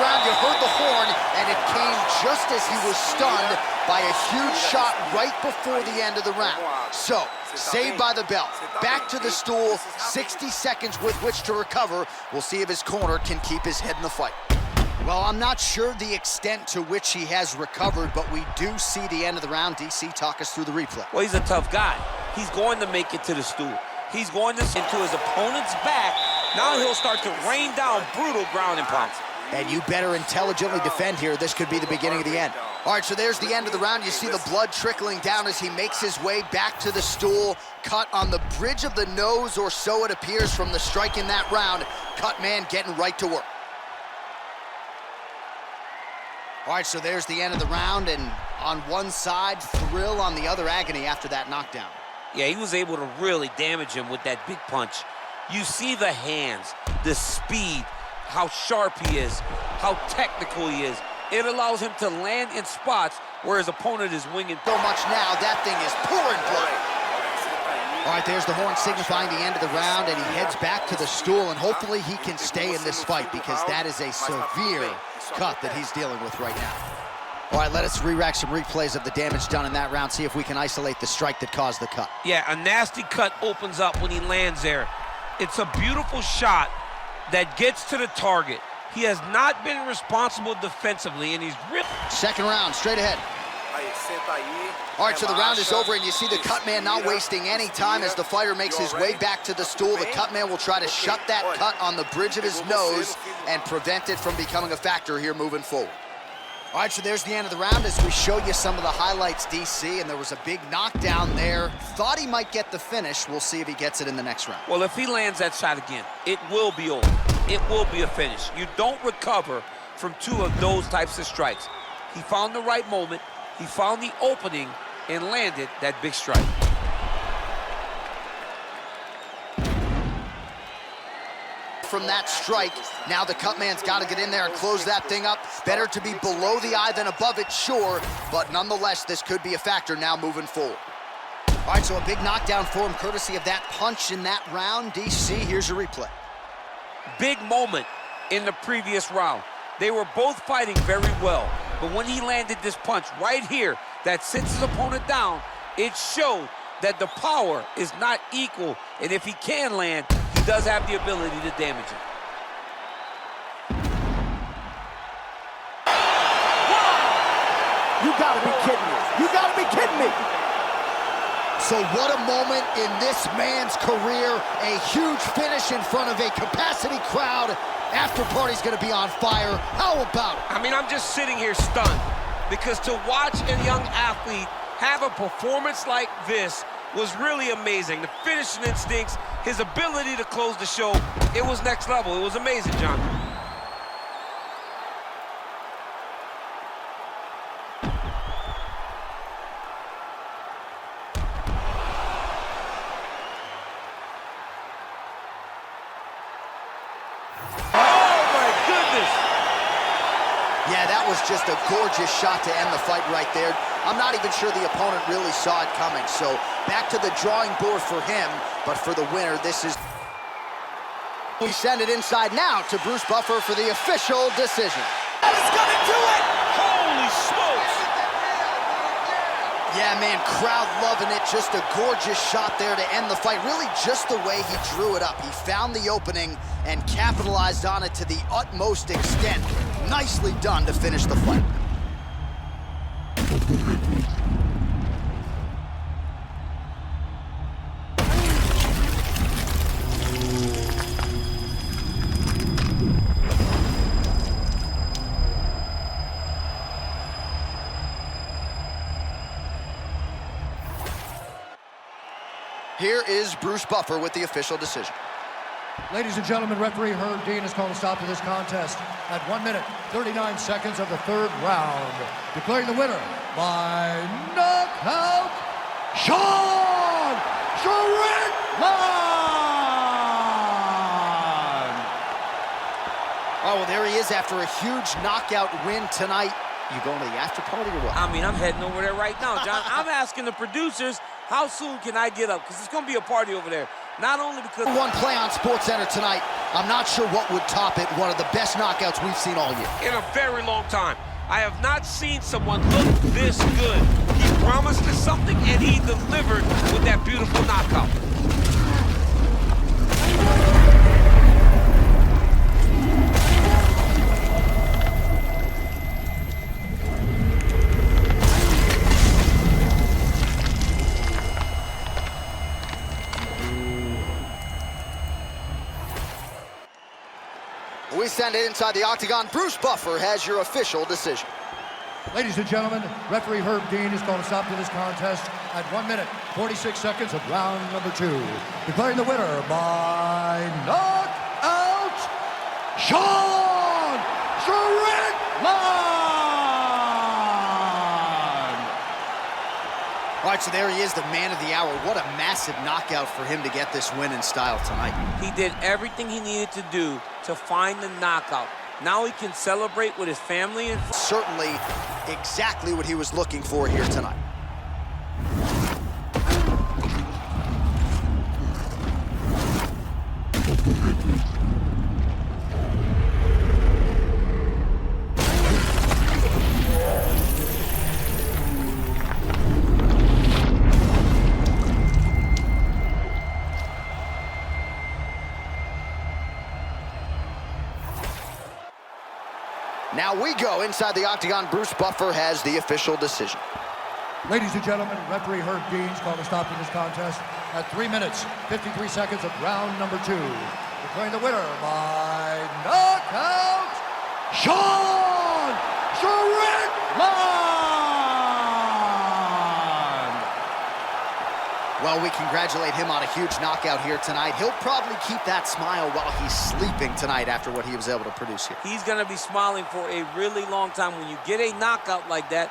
round, you heard the horn, and it came just as he was stunned by a huge shot right before the end of the round. So, saved by the bell, back to the stool, 60 seconds with which to recover. We'll see if his corner can keep his head in the fight. Well, I'm not sure the extent to which he has recovered, but we do see the end of the round. DC, talk us through the replay. Well, he's a tough guy. He's going to make it to the stool. He's going into his opponent's back. Now he'll start to rain down brutal ground and pound. And you better intelligently defend here. This could be the beginning of the end. All right, so there's the end of the round. You see the blood trickling down as he makes his way back to the stool. Cut on the bridge of the nose, or so it appears from the strike in that round. Cut man getting right to work. All right, so there's the end of the round, and on one side, thrill, on the other, agony after that knockdown. Yeah, he was able to really damage him with that big punch. You see the hands, the speed, how sharp he is, how technical he is. It allows him to land in spots where his opponent is winging. So much now, that thing is pouring blood. All right, there's the horn signifying the end of the round, and he heads back to the stool, and hopefully he can stay in this fight, because that is a severe cut that he's dealing with right now. All right, let us re-rack some replays of the damage done in that round, see if we can isolate the strike that caused the cut. Yeah, a nasty cut opens up when he lands there. It's a beautiful shot that gets to the target. He has not been responsible defensively, and he's really... Second round, straight ahead. All right, so the round is over, and you see the cut man not wasting any time as the fighter makes his way back to the stool. The cut man will try to shut that cut on the bridge of his nose and prevent it from becoming a factor here moving forward. All right, so there's the end of the round as we show you some of the highlights, DC, and there was a big knockdown there. Thought he might get the finish. We'll see if he gets it in the next round. Well, if he lands that shot again, it will be over. It will be a finish. You don't recover from two of those types of strikes. He found the right moment, he found the opening, and landed that big strike. From that strike, now the cut man's got to get in there and close that thing up. Better to be below the eye than above it, sure, but nonetheless, this could be a factor now moving forward. All right, so a big knockdown for him, courtesy of that punch in that round. DC, here's your replay. Big moment in the previous round. They were both fighting very well, but when he landed this punch right here that sits his opponent down, it showed that the power is not equal, and if he can land, he does have the ability to damage it. You gotta be kidding me. You gotta be kidding me. So what a moment in this man's career. A huge finish in front of a capacity crowd. After party's gonna be on fire. How about it? I mean, I'm just sitting here stunned, because to watch a young athlete have a performance like this was really amazing. The finishing instincts, his ability to close the show, it was next level. It was amazing, John. Yeah, that was just a gorgeous shot to end the fight right there. I'm not even sure the opponent really saw it coming. So back to the drawing board for him, but for the winner, this is... We send it inside now to Bruce Buffer for the official decision. That is gonna do it! Holy smokes! Yeah, man, crowd loving it. Just a gorgeous shot there to end the fight. Really just the way he drew it up. He found the opening and capitalized on it to the utmost extent. Nicely done to finish the fight. Here is Bruce Buffer with the official decision. Ladies and gentlemen, referee Herb Dean has called a stop to this contest at 1 minute, 39 seconds of the third round, declaring the winner by knockout, Strickland! Oh, well, there he is after a huge knockout win tonight. You going to the after party or what? I mean, I'm heading over there right now, John. I'm asking the producers, how soon can I get up? Because it's going to be a party over there. Not only because... One play on SportsCenter tonight. I'm not sure what would top it. One of the best knockouts we've seen all year. In a very long time. I have not seen someone look this good. He promised us something, and he delivered with that beautiful knockout. We send it inside the octagon. Bruce Buffer has your official decision. Ladies and gentlemen, referee Herb Dean has called a stop to this contest at 1 minute, 46 seconds of round number 2. Declaring the winner by knockout, Strickland! All right, so there he is, the man of the hour. What a massive knockout for him to get this win in style tonight. He did everything he needed to do to find the knockout. Now he can celebrate with his family and friends. Certainly exactly what he was looking for here tonight. Now we go inside the octagon. Bruce Buffer has the official decision. Ladies and gentlemen, referee Herb Dean's called a stop to this contest at 3 minutes, 53 seconds of round number 2. Declaring the winner by knockout, Strickland! Well, we congratulate him on a huge knockout here tonight. He'll probably keep that smile while he's sleeping tonight after what he was able to produce here. He's going to be smiling for a really long time. When you get a knockout like that,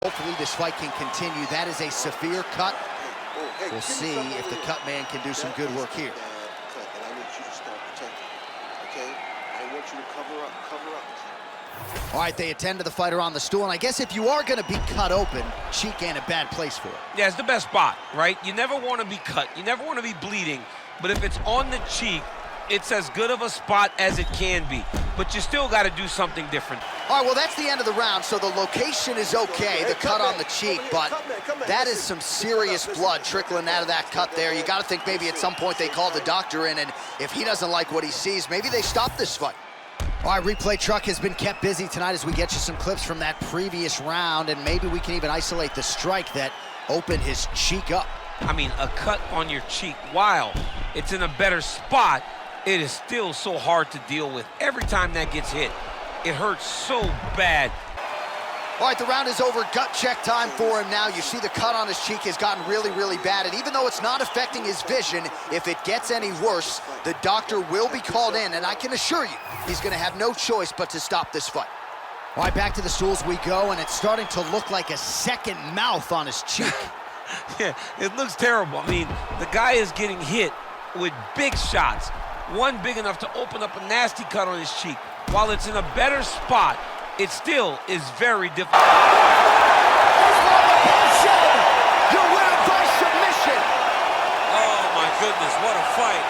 hopefully this fight can continue. That is a severe cut. We'll see if the cut man can do some good work here. You to cover up. All right, they attend to the fighter on the stool, and I guess if you are going to be cut open, cheek ain't a bad place for it. Yeah, it's the best spot, right? You never want to be cut. You never want to be bleeding. But if it's on the cheek, it's as good of a spot as it can be. But you still got to do something different. All right, well, that's the end of the round, so the location is okay, the cut on the cheek, but that is some serious blood trickling out of that cut there. You got to think maybe at some point they call the doctor in, and if he doesn't like what he sees, maybe they stop this fight. All right, replay truck has been kept busy tonight as we get you some clips from that previous round, and maybe we can even isolate the strike that opened his cheek up. I mean, a cut on your cheek, while it's in a better spot, it is still so hard to deal with. Every time that gets hit, it hurts so bad. All right, the round is over. Gut check time for him now. You see the cut on his cheek has gotten really, really bad. And even though it's not affecting his vision, if it gets any worse, the doctor will be called in. And I can assure you, he's going to have no choice but to stop this fight. All right, back to the stools we go. And it's starting to look like a second mouth on his cheek. Yeah, it looks terrible. I mean, the guy is getting hit with big shots. One big enough to open up a nasty cut on his cheek. While it's in a better spot, it still is very difficult. Your winner by submission. Oh my goodness, what a fight.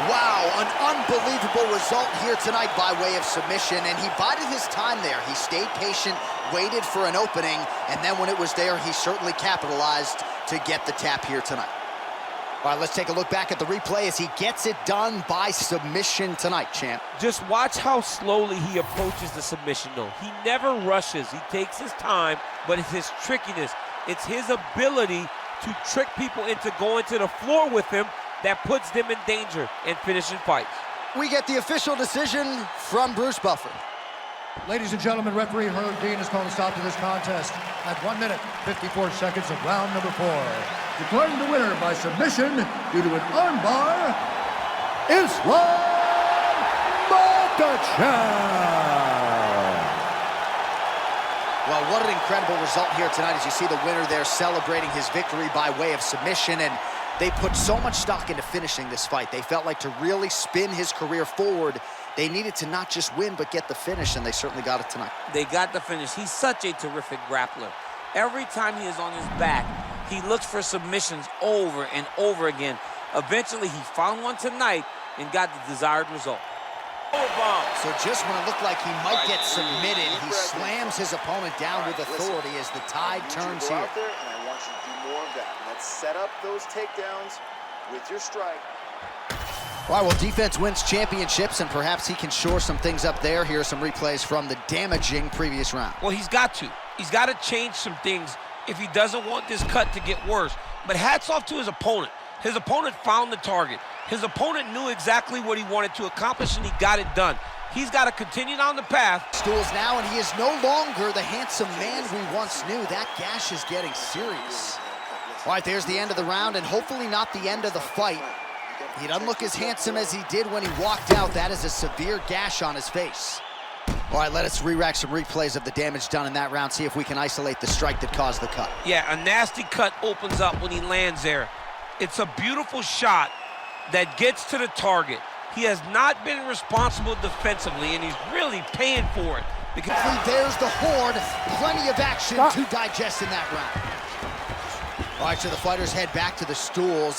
Wow, an unbelievable result here tonight by way of submission, and he bided his time there. He stayed patient, waited for an opening, and then when it was there, he certainly capitalized to get the tap here tonight. All right, let's take a look back at the replay as he gets it done by submission tonight, champ. Just watch how slowly he approaches the submission, though. He never rushes. He takes his time, but it's his trickiness. It's his ability to trick people into going to the floor with him that puts them in danger and finishing fights. We get the official decision from Bruce Buffer. Ladies and gentlemen, referee Herb Dean has called a stop to this contest at 1 minute, 54 seconds of round number 4. Declaring the winner by submission due to an armbar, Islam Makhachev. Well, what an incredible result here tonight as you see the winner there celebrating his victory by way of submission, and they put so much stock into finishing this fight. They felt like to really spin his career forward, They needed to not just win, but get the finish, and they certainly got it tonight. They got the finish. He's such a terrific grappler. Every time he is on his back, he looks for submissions over and over again. Eventually, he found one tonight and got the desired result. So just when it looked like he might get submitted, he slams his opponent down with authority as the tide turns here. Out there, and I want you to do more of that. Let's set up those takedowns with your strike. All right, well, defense wins championships, and perhaps he can shore some things up there. Here are some replays from the damaging previous round. Well, he's got to. He's got to change some things if he doesn't want this cut to get worse. But hats off to his opponent. His opponent found the target. His opponent knew exactly what he wanted to accomplish, and he got it done. He's got to continue down the path. Stools now, and he is no longer the handsome man we once knew. That gash is getting serious. All right, there's the end of the round, and hopefully not the end of the fight. He doesn't look as handsome as he did when he walked out. That is a severe gash on his face. All right, let us re-rack some replays of the damage done in that round, see if we can isolate the strike that caused the cut. Yeah, a nasty cut opens up when he lands there. It's a beautiful shot that gets to the target. He has not been responsible defensively, and he's really paying for it. Because there's the horde. Plenty of action to digest in that round. All right, so the fighters head back to the stools.